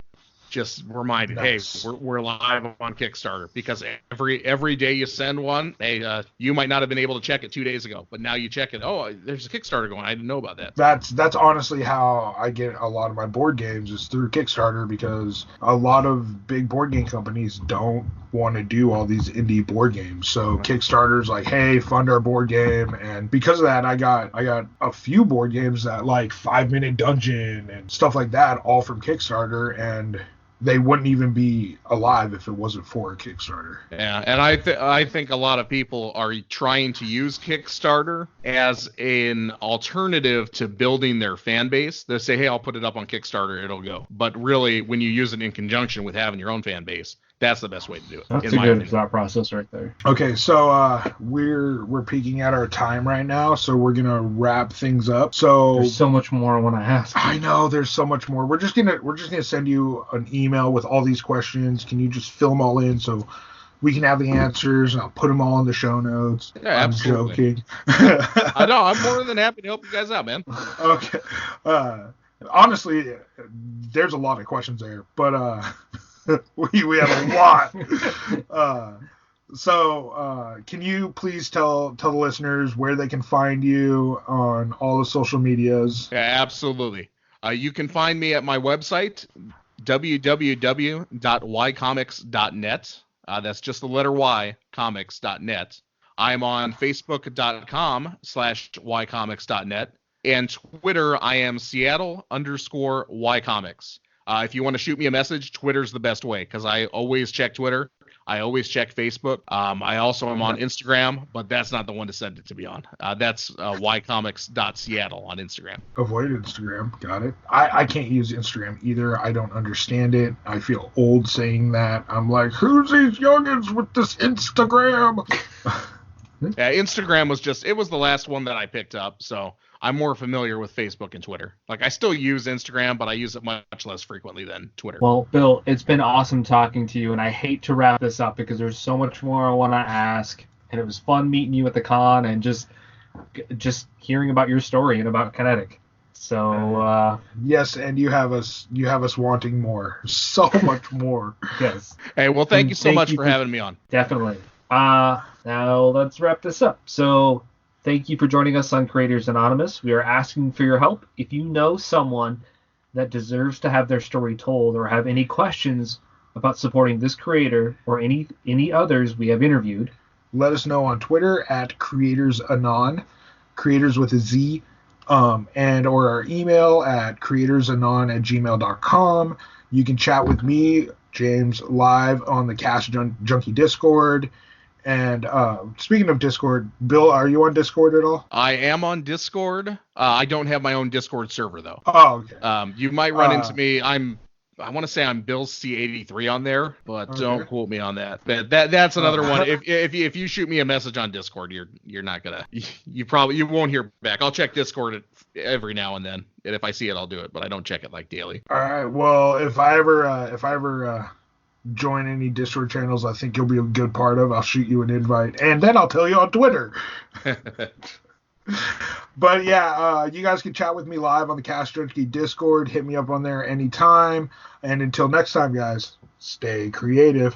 Just reminded, nice. Hey, we're live on Kickstarter, because every day you send one, hey, you might not have been able to check it 2 days ago, but now you check it. Oh, there's a Kickstarter going. I didn't know about that. That's honestly how I get a lot of my board games, is through Kickstarter, because a lot of big board game companies don't want to do all these indie board games. So Kickstarter's like, hey, fund our board game. And because of that, I got a few board games that, like 5 Minute Dungeon and stuff like that, all from Kickstarter, and they wouldn't even be alive if it wasn't for a Kickstarter. Yeah, and I think a lot of people are trying to use Kickstarter as an alternative to building their fan base. They say, hey, I'll put it up on Kickstarter, it'll go. But really, when you use it in conjunction with having your own fan base, that's the best way to do it. That's a good thought process right there. Okay, so we're peaking at our time right now, so we're gonna wrap things up. So there's so much more I want to ask. I know there's so much more. We're just gonna send you an email with all these questions. Can you just fill them all in so we can have the answers, and I'll put them all in the show notes? Yeah, I'm absolutely. joking. I know. I'm more than happy to help you guys out, man. Okay. Honestly, there's a lot of questions there, but we have a lot. So can you please tell the listeners where they can find you on all the social medias? Yeah, absolutely. You can find me at my website, www.ycomics.net. That's just the letter Y, comics.net. I'm on facebook.com/ycomics.net. And Twitter, I am Seattle_ycomics. If you want to shoot me a message, Twitter's the best way, because I always check Twitter. I always check Facebook. I also am on Instagram, but that's not the one to send it to me on. That's ycomics.seattle on Instagram. Avoid Instagram. Got it. I can't use Instagram either. I don't understand it. I feel old saying that. I'm like, who's these youngins with this Instagram? Yeah, Instagram was the last one that I picked up, so I'm more familiar with Facebook and Twitter. Like, I still use Instagram, but I use it much less frequently than Twitter. Well, Bill, it's been awesome talking to you, and I hate to wrap this up because there's so much more I want to ask, and it was fun meeting you at the con and just hearing about your story and about Kinetic. So yes, and you have us wanting more, so much more. Yes. Hey, well, thank you so much for having me on. Definitely. Now let's wrap this up. So thank you for joining us on Creators Anonymous. We are asking for your help. If you know someone that deserves to have their story told, or have any questions about supporting this creator or any others we have interviewed, let us know on Twitter at CreatorZAnon, creators with a Z, and or our email at creatorzanon@gmail.com. You can chat with me, James, live on the Cast Junkie Discord. And speaking of Discord, Bill, are you on Discord at all? I am on Discord. I don't have my own Discord server though. Oh, okay. You might run into me. I want to say I'm Bill C83 on there, but don't quote me on that. But that's another one. If you shoot me a message on Discord, you're not gonna you won't hear back. I'll check Discord every now and then, and if I see it, I'll do it. But I don't check it like daily. All right. Well, if I ever join any Discord channels I think you'll be a good part of, I'll shoot you an invite, and then I'll tell you on Twitter. But yeah, you guys can chat with me live on the Cast Junkie Discord. Hit me up on there anytime. And until next time, guys, stay creative.